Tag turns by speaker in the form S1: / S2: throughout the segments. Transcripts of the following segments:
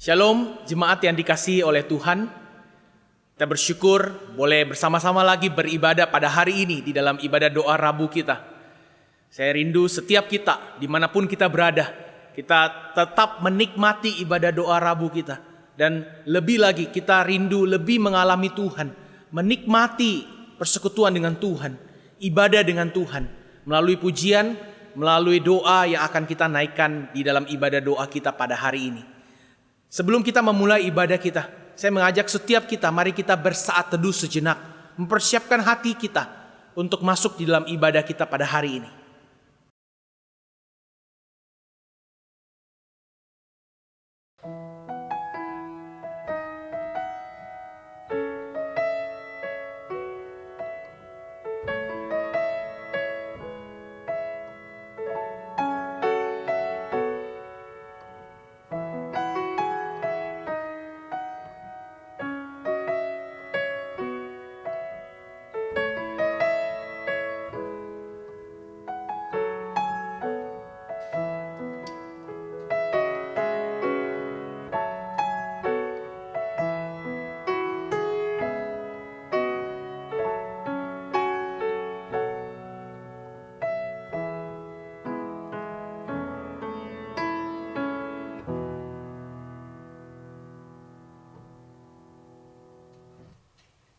S1: Shalom, jemaat yang dikasihi oleh Tuhan. Kita bersyukur boleh bersama-sama lagi beribadah pada hari ini di dalam ibadah doa Rabu kita. Saya rindu setiap kita, dimanapun kita berada, kita tetap menikmati ibadah doa Rabu kita. Dan lebih lagi kita rindu lebih mengalami Tuhan, menikmati persekutuan dengan Tuhan, ibadah dengan Tuhan, melalui pujian, melalui doa yang akan kita naikkan di dalam ibadah doa kita pada hari ini. Sebelum kita memulai ibadah kita, saya mengajak setiap kita, mari kita bersaat teduh sejenak, mempersiapkan hati kita untuk masuk di dalam ibadah kita pada hari ini.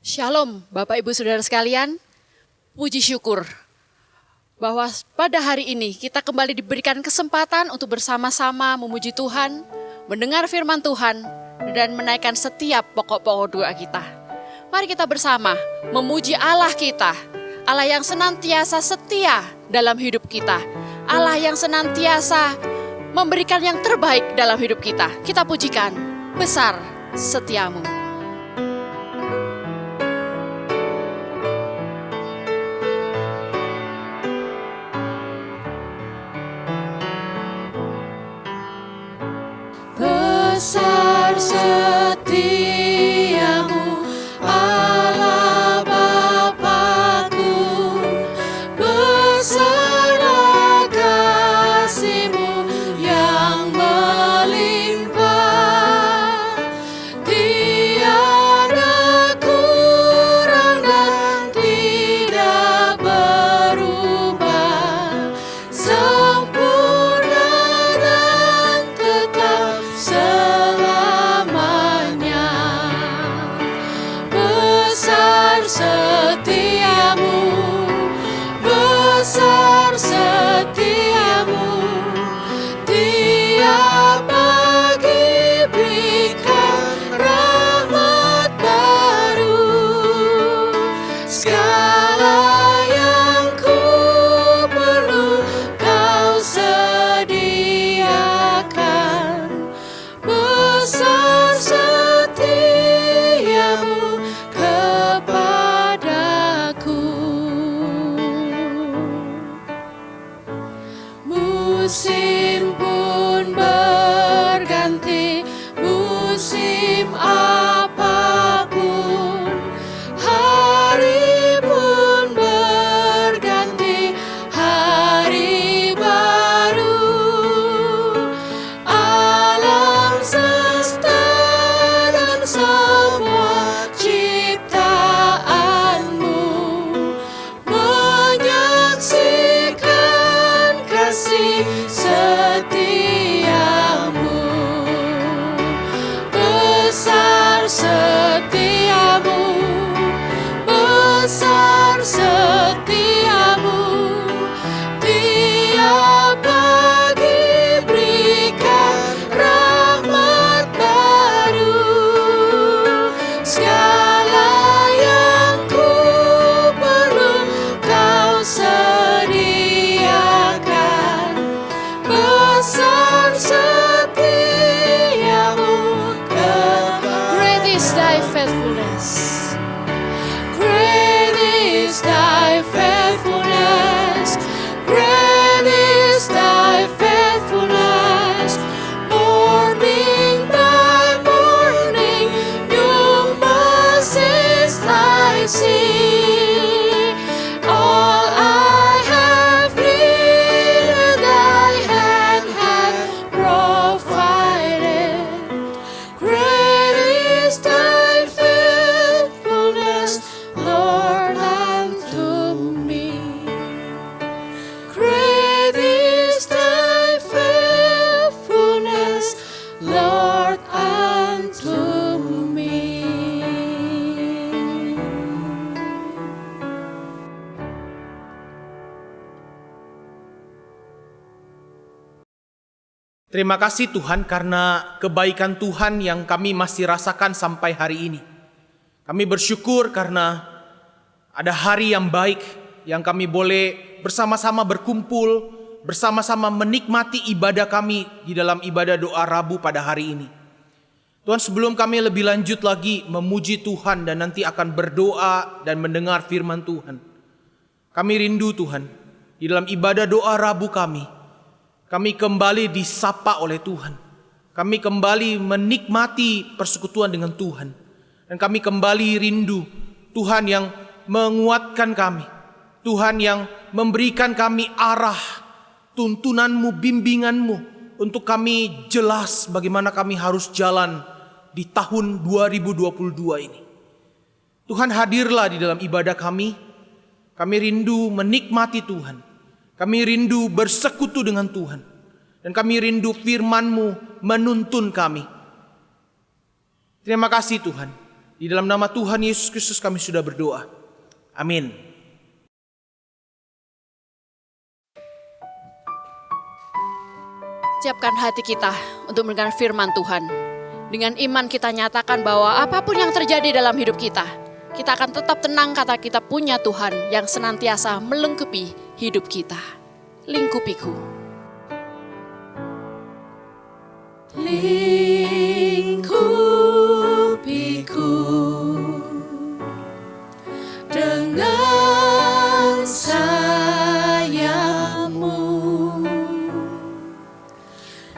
S2: Shalom Bapak Ibu Saudara sekalian, puji syukur bahwa pada hari ini kita kembali diberikan kesempatan untuk bersama-sama memuji Tuhan, mendengar firman Tuhan, dan menaikkan setiap pokok-pokok doa kita. Mari kita bersama memuji Allah kita, Allah yang senantiasa setia dalam hidup kita, Allah yang senantiasa memberikan yang terbaik dalam hidup kita. Kita pujikan, besar setiamu.
S3: Besar setiamu, Allah Bapa-Ku, besarlah kasih-Mu yang melimpah. Dia
S1: Terima kasih Tuhan karena kebaikan Tuhan yang kami masih rasakan sampai hari ini. Kami bersyukur karena ada hari yang baik yang kami boleh bersama-sama berkumpul, bersama-sama menikmati ibadah kami di dalam ibadah doa Rabu pada hari ini. Tuhan, sebelum kami lebih lanjut lagi memuji Tuhan dan nanti akan berdoa dan mendengar firman Tuhan, kami rindu Tuhan, di dalam ibadah doa Rabu kami kembali disapa oleh Tuhan. Kami kembali menikmati persekutuan dengan Tuhan. Dan kami kembali rindu Tuhan yang menguatkan kami. Tuhan yang memberikan kami arah, tuntunanmu, bimbinganmu, untuk kami jelas bagaimana kami harus jalan di tahun 2022 ini. Tuhan, hadirlah di dalam ibadah kami. Kami rindu menikmati Tuhan. Kami rindu bersekutu dengan Tuhan. Dan kami rindu firman-Mu menuntun kami. Terima kasih Tuhan. Di dalam nama Tuhan Yesus Kristus kami sudah berdoa. Amin.
S2: Siapkan hati kita untuk mendengar firman Tuhan. Dengan iman kita nyatakan bahwa apapun yang terjadi dalam hidup kita akan tetap tenang karena kita punya Tuhan yang senantiasa melengkapi hidup kita. Lingkupiku.
S3: Lingkupiku dengan sayap-Mu,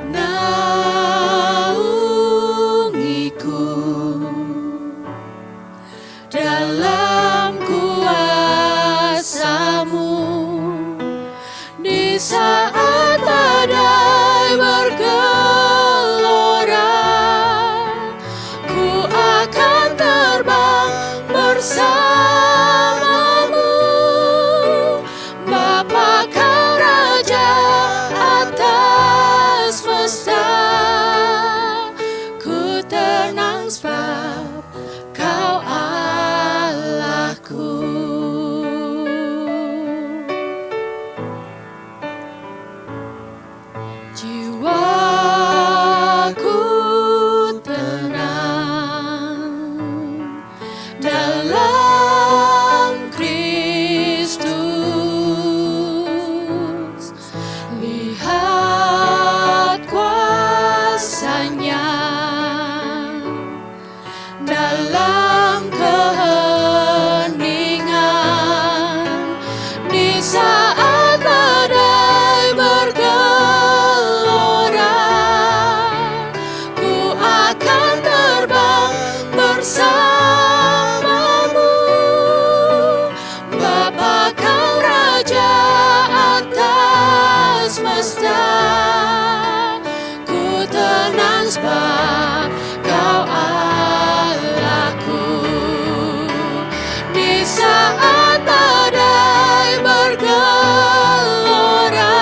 S3: naungiku dalam kuasa-Mu. Di saat badai bergelora, ku akan terbang bersama-Mu. Bapa, Kau Raja atas semesta, ku tenang sebab Kau Allahku. Jiwaku tenang dalam Kristus. Lihat kuasa-Nya dalam keheningan. Di saat badai bergelora, ku akan terbang bersama-Mu. Bapa, Kau Raja atas semesta, ku tenang sebab Kau Allahku. Di saat badai bergelora,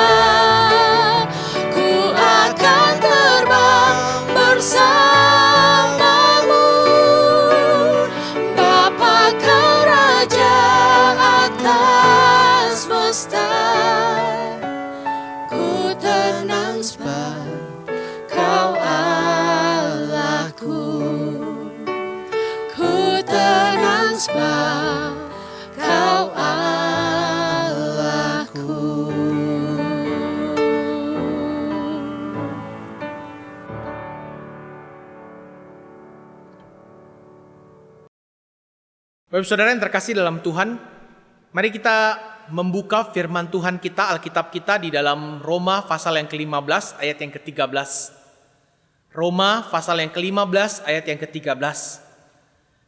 S3: ku akan terbang bersama-Mu. Bapa, Kau Raja atas semesta, ku tenang sebab Kau Allahku. Ku tenang sebab Kau Allahku.
S1: Bapak Saudara yang terkasih dalam Tuhan, mari kita membuka firman Tuhan kita, Alkitab kita di dalam Roma pasal yang ke-15 ayat yang ke-13. Roma pasal yang ke-15 ayat yang ke-13.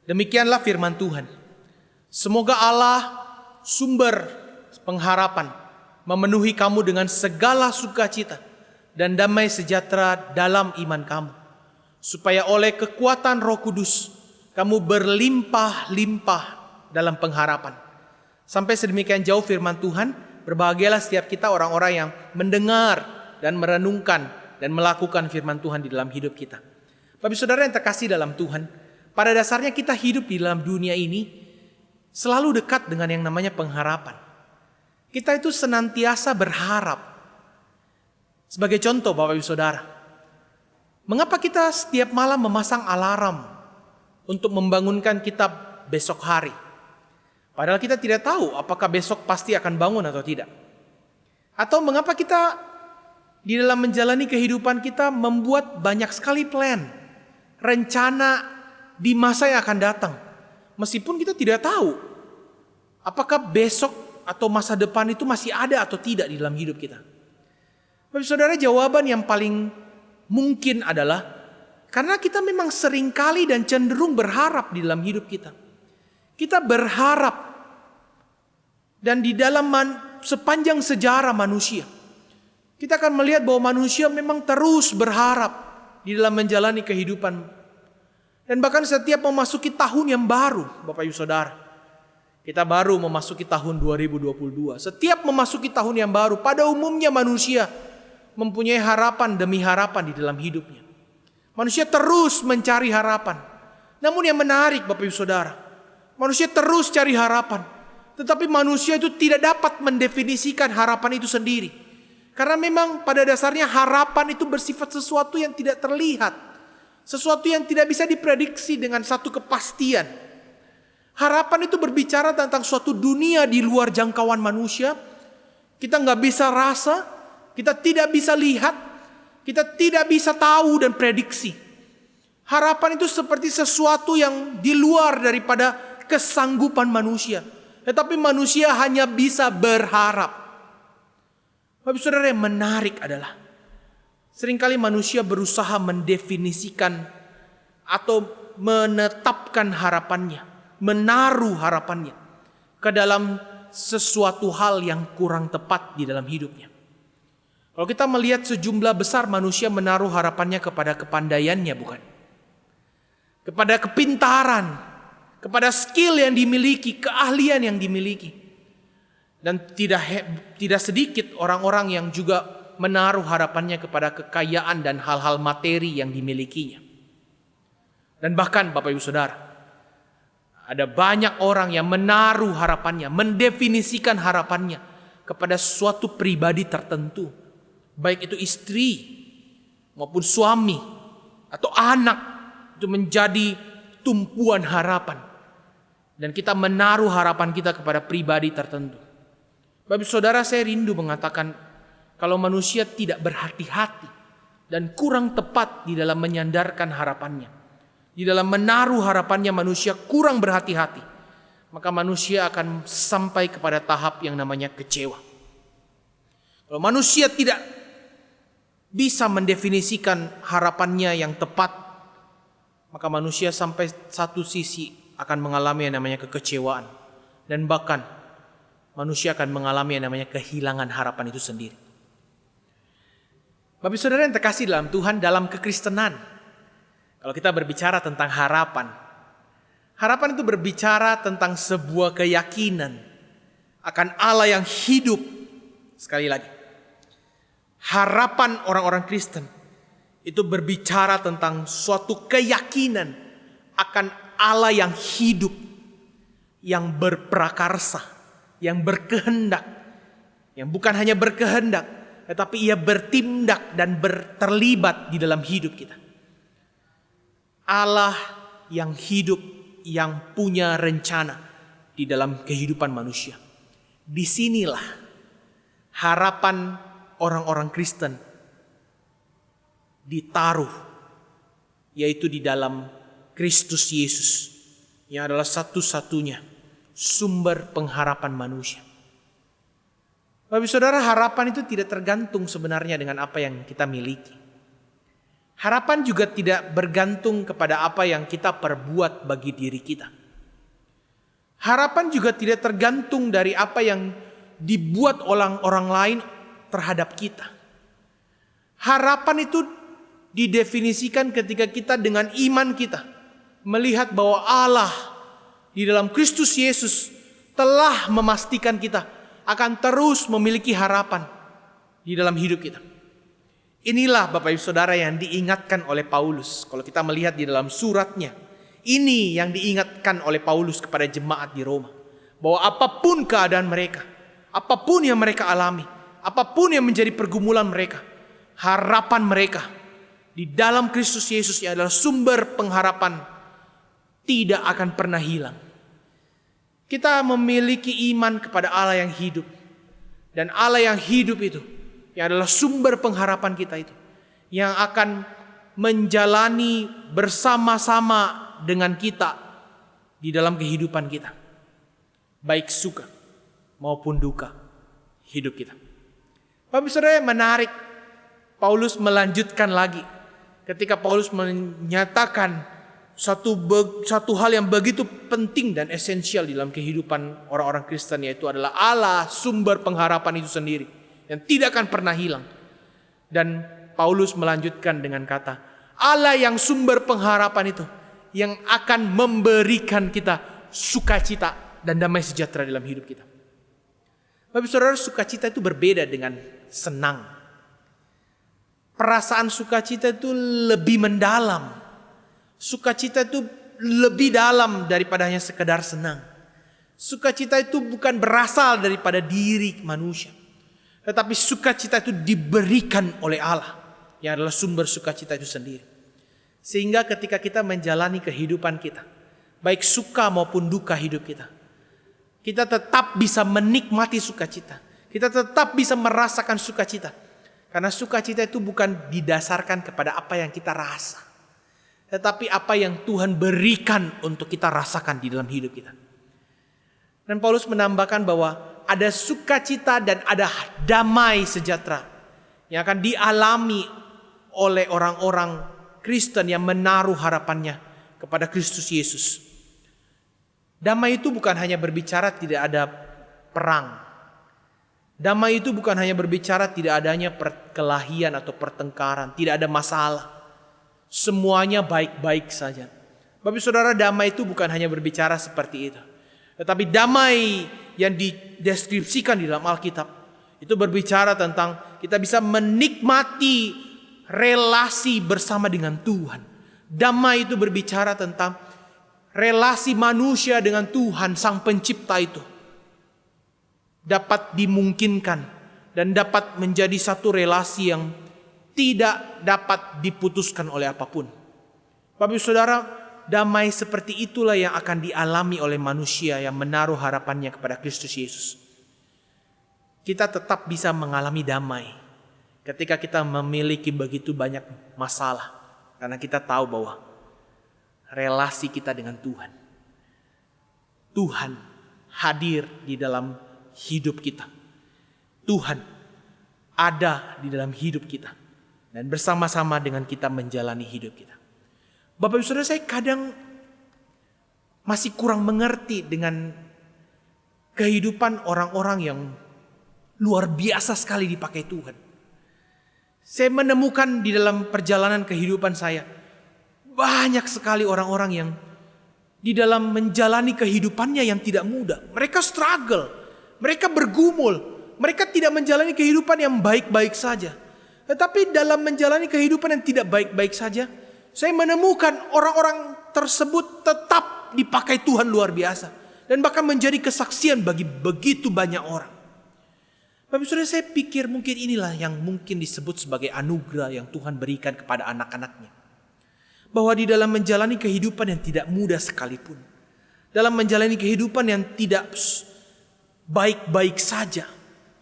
S1: Demikianlah firman Tuhan. Semoga Allah sumber pengharapan memenuhi kamu dengan segala sukacita dan damai sejahtera dalam iman kamu, supaya oleh kekuatan Roh Kudus kamu berlimpah-limpah dalam pengharapan. Sampai sedemikian jauh firman Tuhan. Berbahagialah setiap kita orang-orang yang mendengar dan merenungkan dan melakukan firman Tuhan di dalam hidup kita. Bapak Saudara yang terkasih dalam Tuhan, pada dasarnya kita hidup di dalam dunia ini selalu dekat dengan yang namanya pengharapan. Kita itu senantiasa berharap. Sebagai contoh Bapak Ibu Saudara, Mengapa kita setiap malam memasang alarm untuk membangunkan kita besok hari? Padahal kita tidak tahu apakah besok pasti akan bangun atau tidak. Atau mengapa kita di dalam menjalani kehidupan kita membuat banyak sekali plan, rencana di masa yang akan datang. Meskipun kita tidak tahu apakah besok atau masa depan itu masih ada atau tidak di dalam hidup kita. Bapak saudara, jawaban yang paling mungkin adalah karena kita memang seringkali dan cenderung berharap di dalam hidup kita. Kita berharap, dan di dalam sepanjang sejarah manusia, kita akan melihat bahwa manusia memang terus berharap di dalam menjalani kehidupan. Dan bahkan setiap memasuki tahun yang baru, Bapak Ibu Saudara, kita baru memasuki tahun 2022. Setiap memasuki tahun yang baru, pada umumnya manusia mempunyai harapan demi harapan di dalam hidupnya. Manusia terus mencari harapan. Namun yang menarik Bapak Ibu Saudara, manusia terus cari harapan. Tetapi manusia itu tidak dapat mendefinisikan harapan itu sendiri. Karena memang pada dasarnya harapan itu bersifat sesuatu yang tidak terlihat. Sesuatu yang tidak bisa diprediksi dengan satu kepastian. Harapan itu berbicara tentang suatu dunia di luar jangkauan manusia. Kita nggak bisa rasa, kita tidak bisa lihat, kita tidak bisa tahu dan prediksi. Harapan itu seperti sesuatu yang di luar daripada kesanggupan manusia. Tetapi manusia hanya bisa berharap. Bapak saudara, yang menarik adalah seringkali manusia berusaha mendefinisikan atau menetapkan harapannya, menaruh harapannya ke dalam sesuatu hal yang kurang tepat di dalam hidupnya. Kalau kita melihat sejumlah besar manusia menaruh harapannya kepada kepandaiannya, bukan? Kepada kepintaran, kepada skill yang dimiliki, keahlian yang dimiliki. Dan tidak sedikit orang-orang yang juga menaruh harapannya kepada kekayaan dan hal-hal materi yang dimilikinya. Dan bahkan Bapak Ibu Saudara, ada banyak orang yang menaruh harapannya, mendefinisikan harapannya kepada suatu pribadi tertentu. Baik itu istri maupun suami atau anak, itu menjadi tumpuan harapan. Dan kita menaruh harapan kita kepada pribadi tertentu. Bapak saudara, saya rindu mengatakan kalau manusia tidak berhati-hati dan kurang tepat di dalam menyandarkan harapannya, di dalam menaruh harapannya, manusia kurang berhati-hati, maka manusia akan sampai kepada tahap yang namanya kecewa. Kalau manusia tidak bisa mendefinisikan harapannya yang tepat, maka manusia sampai satu sisi akan mengalami yang namanya kekecewaan. Dan bahkan manusia akan mengalami yang namanya kehilangan harapan itu sendiri. Bapak saudara yang terkasih dalam Tuhan, dalam kekristenan, kalau kita berbicara tentang harapan, harapan itu berbicara tentang sebuah keyakinan akan Allah yang hidup. Sekali lagi, harapan orang-orang Kristen itu berbicara tentang suatu keyakinan akan Allah yang hidup, yang berprakarsa, yang berkehendak, yang bukan hanya berkehendak, tetapi ia bertindak dan terlibat di dalam hidup kita. Allah yang hidup, yang punya rencana di dalam kehidupan manusia. Disinilah harapan orang-orang Kristen ditaruh, yaitu di dalam Kristus Yesus, yang adalah satu-satunya sumber pengharapan manusia. Bapak saudara, harapan itu tidak tergantung sebenarnya dengan apa yang kita miliki. Harapan juga tidak bergantung kepada apa yang kita perbuat bagi diri kita. Harapan juga tidak tergantung dari apa yang dibuat orang lain terhadap kita. Harapan itu didefinisikan ketika kita dengan iman kita melihat bahwa Allah di dalam Kristus Yesus telah memastikan kita akan terus memiliki harapan di dalam hidup kita. Inilah Bapak Ibu Saudara yang diingatkan oleh Paulus. Kalau kita melihat di dalam suratnya, ini yang diingatkan oleh Paulus kepada jemaat di Roma. Bahwa apapun keadaan mereka, apapun yang mereka alami, apapun yang menjadi pergumulan mereka, harapan mereka di dalam Kristus Yesus yang adalah sumber pengharapan tidak akan pernah hilang. Kita memiliki iman kepada Allah yang hidup. Dan Allah yang hidup itu, yang adalah sumber pengharapan kita itu, yang akan menjalani bersama-sama dengan kita di dalam kehidupan kita. Baik suka maupun duka hidup kita. Bapak Saudara, menarik. Paulus melanjutkan lagi. Ketika Paulus menyatakan satu hal yang begitu penting dan esensial dalam kehidupan orang-orang Kristen, yaitu adalah Allah sumber pengharapan itu sendiri yang tidak akan pernah hilang. Dan Paulus melanjutkan dengan kata, Allah yang sumber pengharapan itu yang akan memberikan kita sukacita dan damai sejahtera dalam hidup kita. Bapak Saudara, sukacita itu berbeda dengan senang. Perasaan sukacita itu lebih mendalam. Sukacita itu lebih dalam daripada hanya sekedar senang. Sukacita itu bukan berasal daripada diri manusia, tetapi sukacita itu diberikan oleh Allah, yang adalah sumber sukacita itu sendiri. Sehingga ketika kita menjalani kehidupan kita, baik suka maupun duka hidup kita, kita tetap bisa menikmati sukacita. Kita tetap bisa merasakan sukacita. Karena sukacita itu bukan didasarkan kepada apa yang kita rasa, tetapi apa yang Tuhan berikan untuk kita rasakan di dalam hidup kita. Dan Paulus menambahkan bahwa ada sukacita dan ada damai sejahtera yang akan dialami oleh orang-orang Kristen yang menaruh harapannya kepada Kristus Yesus. Damai itu bukan hanya berbicara tidak ada perang. Damai itu bukan hanya berbicara tidak adanya perkelahian atau pertengkaran, tidak ada masalah. Semuanya baik-baik saja. Bapak Saudara, damai itu bukan hanya berbicara seperti itu. Tetapi damai yang dideskripsikan di dalam Alkitab itu berbicara tentang kita bisa menikmati relasi bersama dengan Tuhan. Damai itu berbicara tentang relasi manusia dengan Tuhan Sang Pencipta itu dapat dimungkinkan dan dapat menjadi satu relasi yang tidak dapat diputuskan oleh apapun. Bapak Saudara, damai seperti itulah yang akan dialami oleh manusia yang menaruh harapannya kepada Kristus Yesus. Kita tetap bisa mengalami damai ketika kita memiliki begitu banyak masalah, karena kita tahu bahwa relasi kita dengan Tuhan hadir di dalam hidup kita. Tuhan ada di dalam hidup kita dan bersama-sama dengan kita menjalani hidup kita. Bapak Ibu Saudara, saya kadang masih kurang mengerti dengan kehidupan orang-orang yang luar biasa sekali dipakai Tuhan. Saya menemukan di dalam perjalanan kehidupan saya banyak sekali orang-orang yang di dalam menjalani kehidupannya yang tidak mudah. Mereka struggle, mereka bergumul, mereka tidak menjalani kehidupan yang baik-baik saja. Tetapi dalam menjalani kehidupan yang tidak baik-baik saja, saya menemukan orang-orang tersebut tetap dipakai Tuhan luar biasa. Dan bahkan menjadi kesaksian bagi begitu banyak orang. Bapak Saudara, saya pikir mungkin inilah yang mungkin disebut sebagai anugerah yang Tuhan berikan kepada anak-anaknya. Bahwa di dalam menjalani kehidupan yang tidak mudah sekalipun, dalam menjalani kehidupan yang tidak baik-baik saja,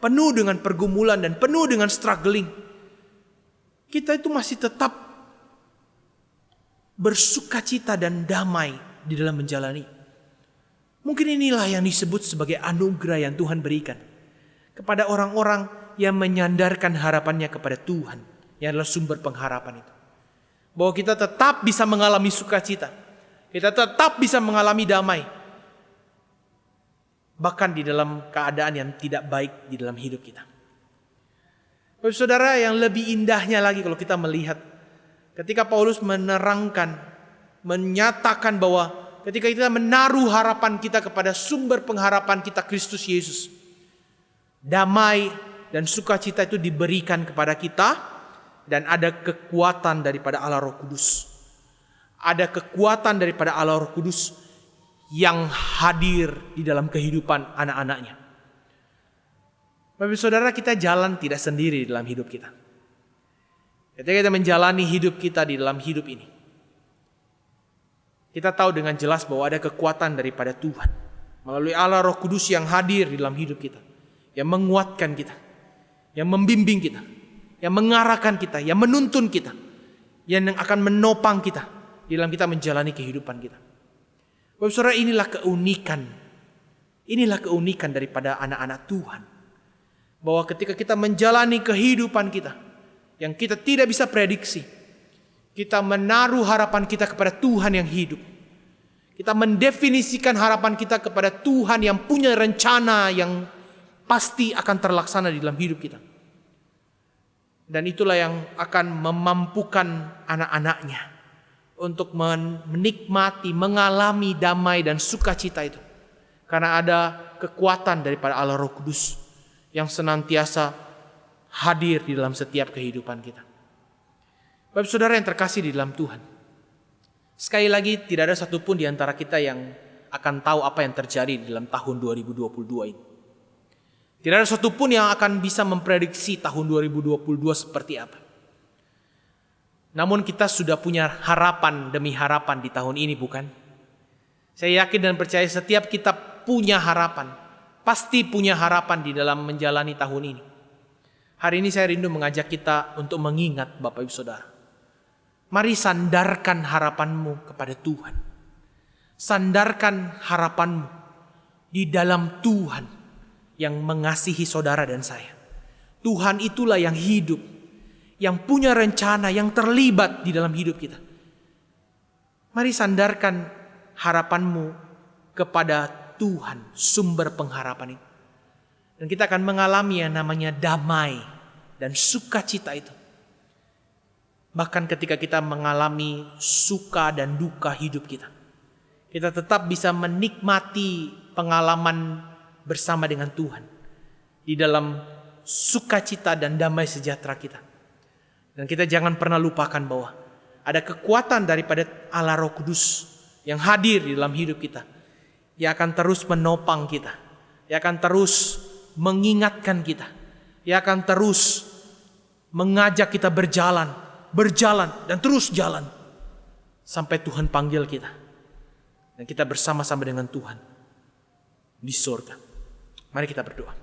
S1: penuh dengan pergumulan dan penuh dengan struggling, kita itu masih tetap bersukacita dan damai di dalam menjalani. Mungkin inilah yang disebut sebagai anugerah yang Tuhan berikan kepada orang-orang yang menyandarkan harapannya kepada Tuhan, yang adalah sumber pengharapan itu. Bahwa kita tetap bisa mengalami sukacita, kita tetap bisa mengalami damai, bahkan di dalam keadaan yang tidak baik di dalam hidup kita. Bapak Saudara, yang lebih indahnya lagi kalau kita melihat ketika Paulus menerangkan, menyatakan bahwa ketika kita menaruh harapan kita kepada sumber pengharapan kita Kristus Yesus, damai dan sukacita itu diberikan kepada kita. Dan ada kekuatan daripada Allah Roh Kudus. Ada kekuatan daripada Allah Roh Kudus yang hadir di dalam kehidupan anak-anaknya. Bapak Saudara, kita jalan tidak sendiri dalam hidup kita. Ketika kita menjalani hidup kita di dalam hidup ini, kita tahu dengan jelas bahwa ada kekuatan daripada Tuhan melalui Allah Roh Kudus yang hadir di dalam hidup kita, yang menguatkan kita, yang membimbing kita, yang mengarahkan kita, yang menuntun kita, yang akan menopang kita di dalam kita menjalani kehidupan kita. Bapak Saudara, inilah keunikan daripada anak-anak Tuhan. Bahwa ketika kita menjalani kehidupan kita yang kita tidak bisa prediksi, kita menaruh harapan kita kepada Tuhan yang hidup. Kita mendefinisikan harapan kita kepada Tuhan yang punya rencana yang pasti akan terlaksana di dalam hidup kita. Dan itulah yang akan memampukan anak-anaknya untuk menikmati, mengalami damai dan sukacita itu. Karena ada kekuatan daripada Allah Roh Kudus yang senantiasa hadir di dalam setiap kehidupan kita. Bapak Saudara yang terkasih di dalam Tuhan, sekali lagi tidak ada satupun di antara kita yang akan tahu apa yang terjadi di dalam tahun 2022 ini. Tidak ada satupun yang akan bisa memprediksi tahun 2022 seperti apa. Namun kita sudah punya harapan demi harapan di tahun ini, bukan? Saya yakin dan percaya setiap kita punya harapan, pasti punya harapan di dalam menjalani tahun ini. Hari ini saya rindu mengajak kita untuk mengingat Bapak Ibu Saudara. Mari sandarkan harapanmu kepada Tuhan. Sandarkan harapanmu di dalam Tuhan yang mengasihi saudara dan saya. Tuhan itulah yang hidup, yang punya rencana, yang terlibat di dalam hidup kita. Mari sandarkan harapanmu kepada Tuhan, sumber pengharapan itu. Dan kita akan mengalami yang namanya damai dan sukacita itu. Bahkan ketika kita mengalami suka dan duka hidup kita, kita tetap bisa menikmati pengalaman bersama dengan Tuhan di dalam sukacita dan damai sejahtera kita. Dan kita jangan pernah lupakan bahwa ada kekuatan daripada Allah Roh Kudus yang hadir di dalam hidup kita, yang akan terus menopang kita, yang akan terus mengingatkan kita, yang akan terus mengajak kita berjalan dan terus jalan sampai Tuhan panggil kita dan kita bersama-sama dengan Tuhan di surga. Mari kita berdoa.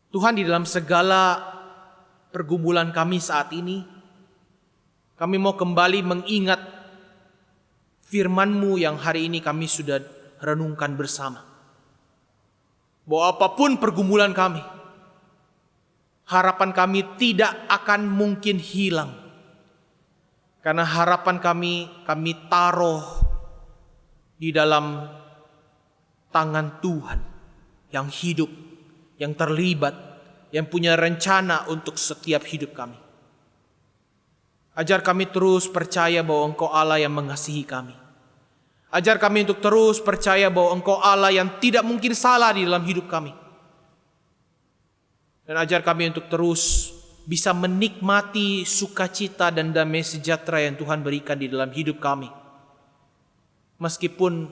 S1: Tuhan, di dalam segala pergumulan kami saat ini, kami mau kembali mengingat firman-Mu yang hari ini kami sudah renungkan bersama. Bahwa apapun pergumulan kami, harapan kami tidak akan mungkin hilang. Karena harapan kami taruh di dalam tangan Tuhan yang hidup, yang terlibat, yang punya rencana untuk setiap hidup kami. Ajar kami terus percaya bahwa Engkau Allah yang mengasihi kami. Ajar kami untuk terus percaya bahwa Engkau Allah yang tidak mungkin salah di dalam hidup kami. Dan ajar kami untuk terus bisa menikmati sukacita dan damai sejahtera yang Tuhan berikan di dalam hidup kami. Meskipun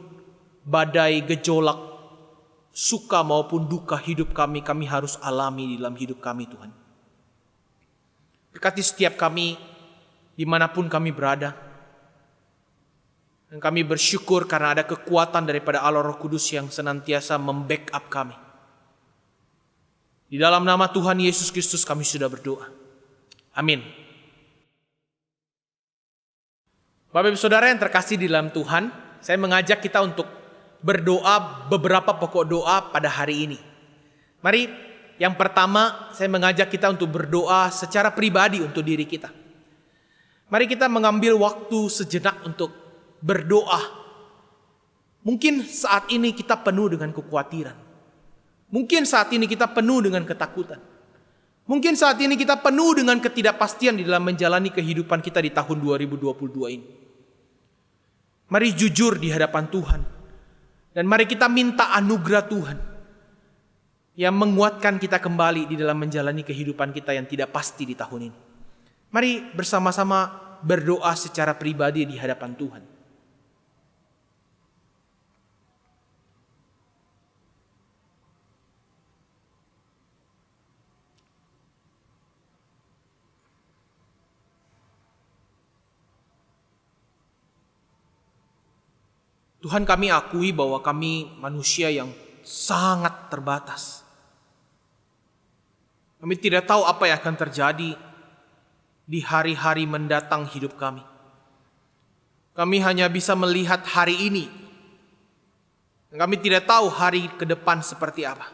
S1: badai, gejolak, suka maupun duka hidup kami harus alami di dalam hidup kami, Tuhan. Berkati setiap kami dimanapun kami berada. Dan kami bersyukur karena ada kekuatan daripada Allah Roh Kudus yang senantiasa membackup kami. Di dalam nama Tuhan Yesus Kristus kami sudah berdoa. Amin. Bapak Ibu Saudara yang terkasih di dalam Tuhan, saya mengajak kita untuk berdoa beberapa pokok doa pada hari ini. Mari, yang pertama saya mengajak kita untuk berdoa secara pribadi untuk diri kita. Mari kita mengambil waktu sejenak untuk berdoa. Mungkin saat ini kita penuh dengan kekhawatiran. Mungkin saat ini kita penuh dengan ketakutan. Mungkin saat ini kita penuh dengan ketidakpastian di dalam menjalani kehidupan kita di tahun 2022 ini. Mari jujur di hadapan Tuhan. Dan mari kita minta anugerah Tuhan yang menguatkan kita kembali di dalam menjalani kehidupan kita yang tidak pasti di tahun ini. Mari bersama-sama berdoa secara pribadi di hadapan Tuhan. Tuhan, kami akui bahwa kami manusia yang sangat terbatas. Kami tidak tahu apa yang akan terjadi di hari-hari mendatang hidup kami. Kami hanya bisa melihat hari ini. Kami tidak tahu hari ke depan seperti apa.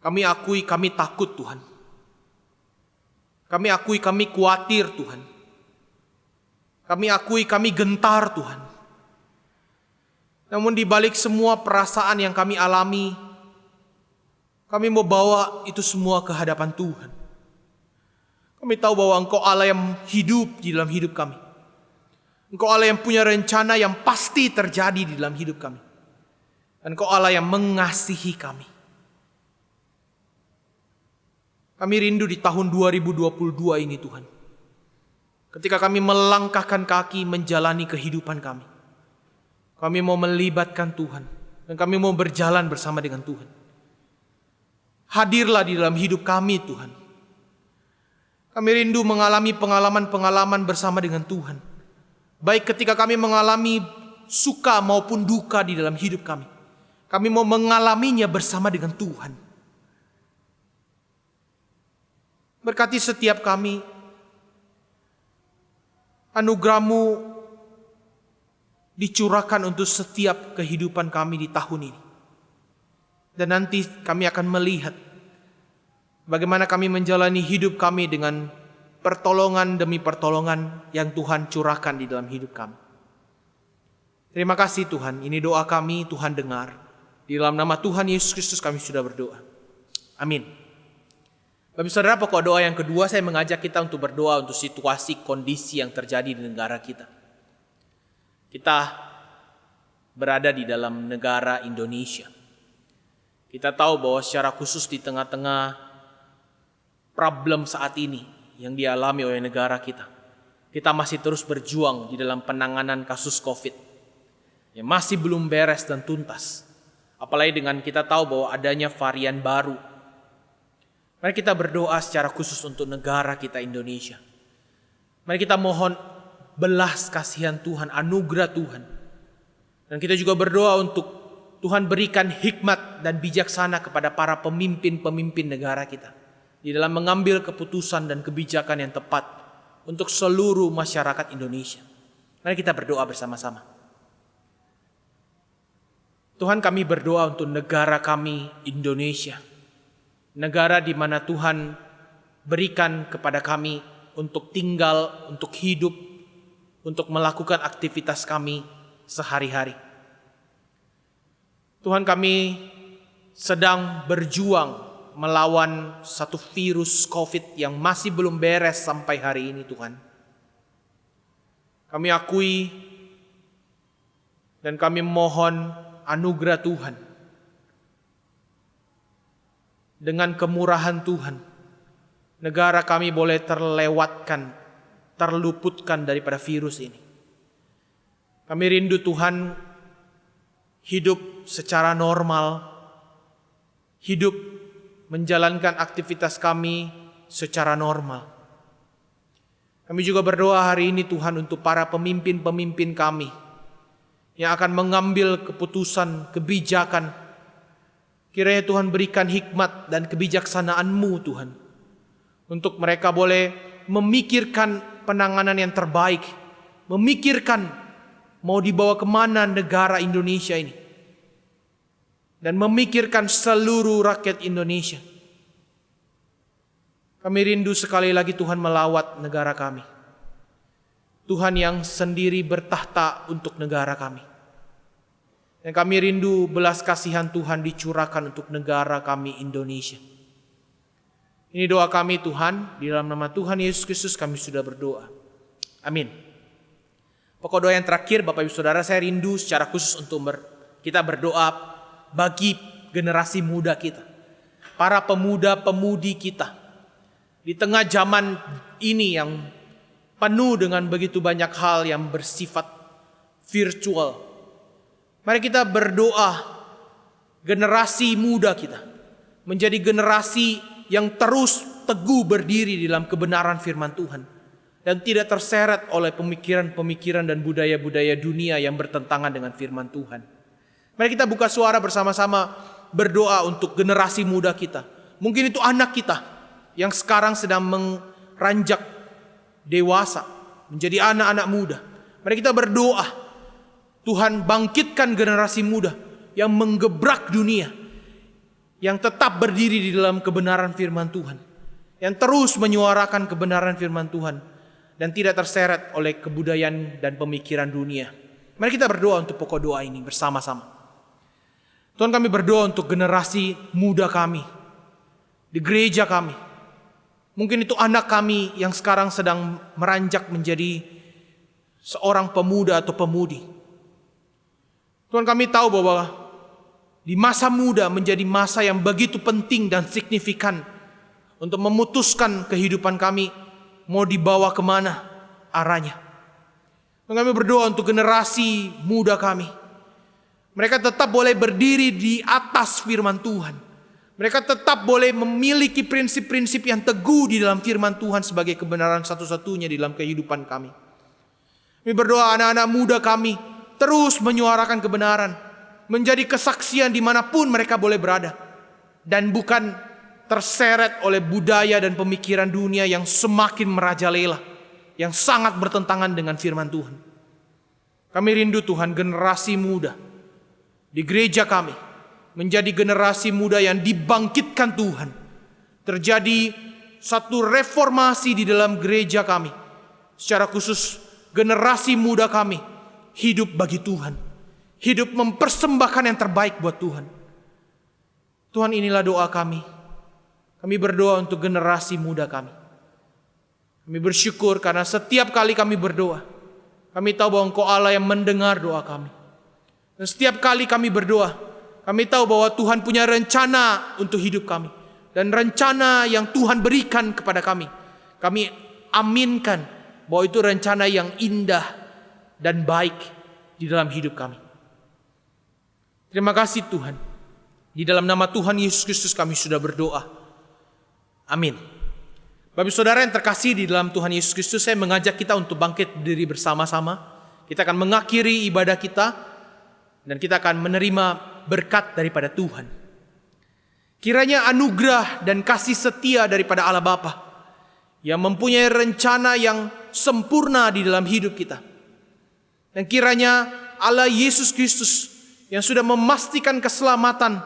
S1: Kami akui kami takut, Tuhan. Kami akui kami khawatir, Tuhan. Kami akui kami gentar, Tuhan. Namun di balik semua perasaan yang kami alami, kami mau bawa itu semua ke hadapan Tuhan. Kami tahu bahwa Engkau Allah yang hidup di dalam hidup kami. Engkau Allah yang punya rencana yang pasti terjadi di dalam hidup kami. Dan Engkau Allah yang mengasihi kami. Kami rindu di tahun 2022 ini, Tuhan. Ketika kami melangkahkan kaki menjalani kehidupan kami. Kami mau melibatkan Tuhan. Dan kami mau berjalan bersama dengan Tuhan. Hadirlah di dalam hidup kami, Tuhan. Kami rindu mengalami pengalaman-pengalaman bersama dengan Tuhan. Baik ketika kami mengalami suka maupun duka di dalam hidup kami. Kami mau mengalaminya bersama dengan Tuhan. Berkati setiap kami. Anugerah-Mu dicurahkan untuk setiap kehidupan kami di tahun ini. Dan nanti kami akan melihat bagaimana kami menjalani hidup kami dengan pertolongan demi pertolongan yang Tuhan curahkan di dalam hidup kami. Terima kasih Tuhan, ini doa kami, Tuhan dengar. Di dalam nama Tuhan Yesus Kristus kami sudah berdoa. Amin. Bapak Saudara, pokok doa yang kedua saya mengajak kita untuk berdoa untuk situasi kondisi yang terjadi di negara kita. Kita berada di dalam negara Indonesia. Kita tahu bahwa secara khusus di tengah-tengah problem saat ini yang dialami oleh negara kita, kita masih terus berjuang di dalam penanganan kasus COVID yang masih belum beres dan tuntas. Apalagi dengan kita tahu bahwa adanya varian baru. Mari kita berdoa secara khusus untuk negara kita Indonesia. Mari kita mohon belas kasihan Tuhan, anugerah Tuhan. Dan kita juga berdoa untuk Tuhan berikan hikmat dan bijaksana kepada para pemimpin-pemimpin negara kita. Di dalam mengambil keputusan dan kebijakan yang tepat untuk seluruh masyarakat Indonesia. Mari kita berdoa bersama-sama. Tuhan, kami berdoa untuk negara kami Indonesia. Negara di mana Tuhan berikan kepada kami untuk tinggal, untuk hidup, untuk melakukan aktivitas kami sehari-hari. Tuhan, kami sedang berjuang melawan satu virus COVID yang masih belum beres sampai hari ini, Tuhan. Kami akui dan kami mohon anugerah Tuhan. Dengan kemurahan Tuhan, negara kami boleh terlewatkan, terluputkan daripada virus ini. Kami rindu Tuhan hidup secara normal, hidup menjalankan aktivitas kami secara normal. Kami juga berdoa hari ini Tuhan untuk para pemimpin-pemimpin kami yang akan mengambil keputusan, kebijakan. Kiranya Tuhan berikan hikmat dan kebijaksanaan-Mu Tuhan. Untuk mereka boleh memikirkan penanganan yang terbaik. Memikirkan mau dibawa kemana negara Indonesia ini. Dan memikirkan seluruh rakyat Indonesia. Kami rindu sekali lagi Tuhan melawat negara kami. Tuhan yang sendiri bertahta untuk negara kami. Dan kami rindu belas kasihan Tuhan dicurahkan untuk negara kami Indonesia. Ini doa kami Tuhan, di dalam nama Tuhan Yesus Kristus kami sudah berdoa. Amin. Pokok doa yang terakhir Bapak Ibu Saudara, saya rindu secara khusus untuk kita berdoa bagi generasi muda kita. Para pemuda-pemudi kita. Di tengah zaman ini yang penuh dengan begitu banyak hal yang bersifat virtual. Mari kita berdoa generasi muda kita menjadi generasi yang terus teguh berdiri di dalam kebenaran firman Tuhan. dan tidak terseret oleh pemikiran-pemikiran dan budaya-budaya dunia yang bertentangan dengan firman Tuhan. Mari kita buka suara bersama-sama berdoa untuk generasi muda kita. Mungkin itu anak kita yang sekarang sedang meranjak dewasa, menjadi anak-anak muda. Mari kita berdoa, Tuhan bangkitkan generasi muda yang menggebrak dunia, yang tetap berdiri di dalam kebenaran firman Tuhan, yang terus menyuarakan kebenaran firman Tuhan, dan tidak terseret oleh kebudayaan dan pemikiran dunia. Mari kita berdoa untuk pokok doa ini bersama-sama. Tuhan, kami berdoa untuk generasi muda kami, di gereja kami. Mungkin itu anak kami yang sekarang sedang meranjak menjadi seorang pemuda atau pemudi. Tuhan, kami tahu bahwa di masa muda menjadi masa yang begitu penting dan signifikan untuk memutuskan kehidupan kami mau dibawa kemana arahnya. Tuhan, kami berdoa untuk generasi muda kami. Mereka tetap boleh berdiri di atas firman Tuhan. Mereka tetap boleh memiliki prinsip-prinsip yang teguh di dalam firman Tuhan sebagai kebenaran satu-satunya di dalam kehidupan kami. Kami berdoa anak-anak muda kami terus menyuarakan kebenaran, menjadi kesaksian dimanapun mereka boleh berada, dan bukan terseret oleh budaya dan pemikiran dunia yang semakin merajalela, yang sangat bertentangan dengan firman Tuhan. Kami rindu Tuhan generasi muda di gereja kami menjadi generasi muda yang dibangkitkan Tuhan. Terjadi satu reformasi di dalam gereja kami. Secara khusus generasi muda kami hidup bagi Tuhan, hidup mempersembahkan yang terbaik buat Tuhan. Tuhan, inilah doa kami. Kami berdoa untuk generasi muda kami. Kami bersyukur karena setiap kali kami berdoa, kami tahu bahwa Engkau Allah yang mendengar doa kami. Dan setiap kali kami berdoa, kami tahu bahwa Tuhan punya rencana untuk hidup kami. Dan rencana yang Tuhan berikan kepada kami, kami aminkan bahwa itu rencana yang indah dan baik di dalam hidup kami. Terima kasih Tuhan. Di dalam nama Tuhan Yesus Kristus kami sudah berdoa. Amin. Bapak saudara yang terkasih di dalam Tuhan Yesus Kristus, saya mengajak kita untuk bangkit berdiri bersama-sama. Kita akan mengakhiri ibadah kita dan kita akan menerima berkat daripada Tuhan. Kiranya anugerah dan kasih setia daripada Allah Bapa yang mempunyai rencana yang sempurna di dalam hidup kita, dan kiranya Allah Yesus Kristus yang sudah memastikan keselamatan,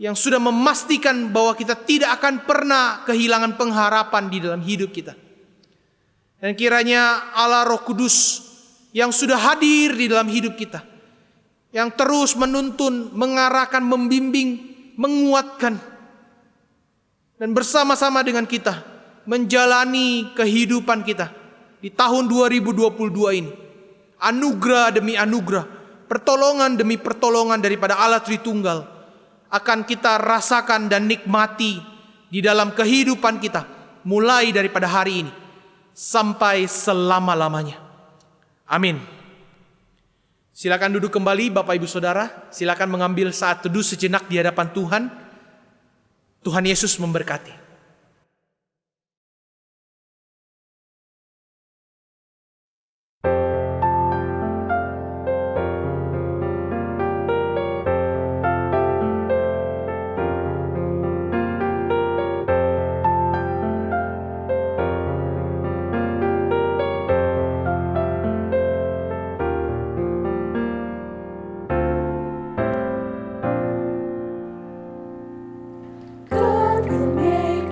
S1: yang sudah memastikan bahwa kita tidak akan pernah kehilangan pengharapan di dalam hidup kita, dan kiranya Allah Roh Kudus yang sudah hadir di dalam hidup kita, yang terus menuntun, mengarahkan, membimbing, menguatkan, dan bersama-sama dengan kita menjalani kehidupan kita di tahun 2022 ini. Anugerah demi anugerah, pertolongan demi pertolongan daripada Allah Tritunggal akan kita rasakan dan nikmati di dalam kehidupan kita, mulai daripada hari ini sampai selama-lamanya. Amin. Silakan duduk kembali Bapak Ibu Saudara. Silakan mengambil saat teduh sejenak di hadapan Tuhan. Tuhan Yesus memberkati.
S3: God will make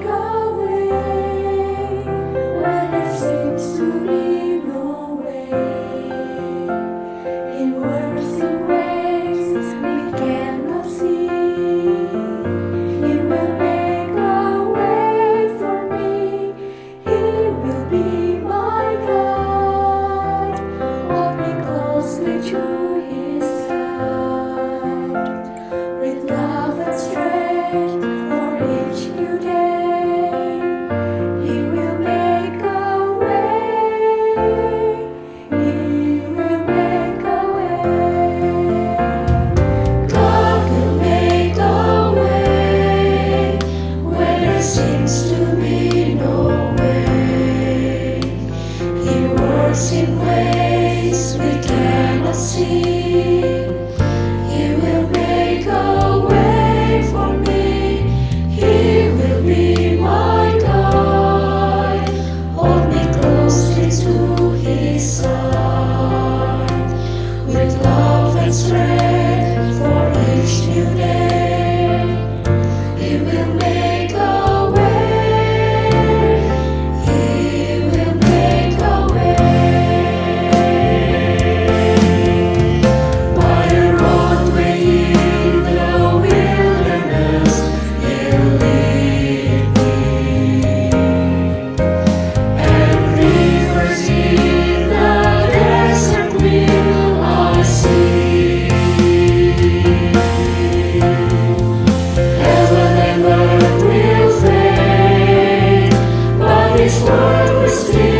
S3: Start with